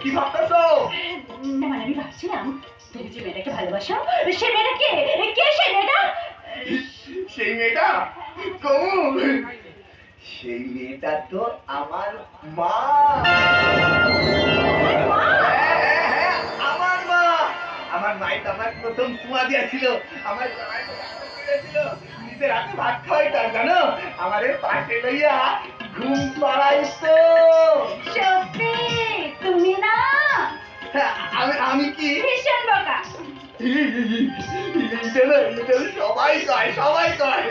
কি ভাবতেছো? না মানে আমি ভাবছিলাম তুমি যে মেয়েটাকে ভালোবাসো সে মেয়েটা কে? কে সেই মেয়েটা? সেই মেয়েটা কমু, সেই মেয়েটা তো আমার মা। আমার মা, আমার মাই তো আমার প্রথম চুমা দিয়েছিল, আমার নিজের হাতে ভাত খাওয়াইতা জানো, আমারে পাশে লইয়া ঘুম পাড়াইতো। সত্যি তুমি না? আমি কি ভীষণ বোকা। সবাই কয়, সবাই কয়।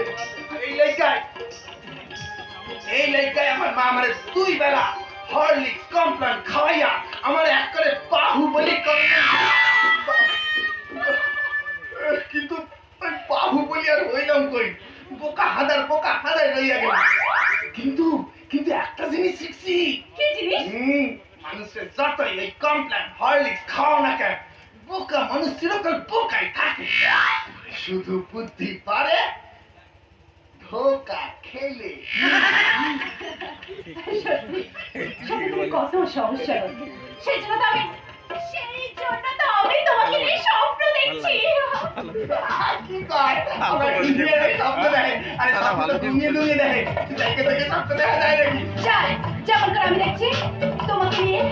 এই লেখায় আমার মা আমার 2 বেলা হরলিক্স কমপ্লান খাওয়াইয়া আমার এক করে বাহুবলী করে। কিন্তু বাহুবলী আর হইলাম কই, বোকা হাদার লইয়া গেলাম। কিন্তু কিন্তু একটা জিনিস শিখছি। কি জিনিস? মানুষের যতই এই কমপ্লান হরলিক্স খাও না কেন, বোকা মানুষ চিরকাল বোকাই থাকে, শুধু বুদ্ধি পারে ধোকা খেলে। সত্যি কত সমস্যা সেই জন্য তো আমি তোমাকে নিয়ে স্বপ্ন দেখছি। কি কয় আমার ইঞ্জিনিয়ারের স্বপ্ন দেখে, আরে স্বপ্ন তো দুনিয়ে দেখে, দেখে দেখে স্বপ্ন দেখা যায় নাকি? যায় যেমন করে আমি দেখছি তোমাকে নিয়ে।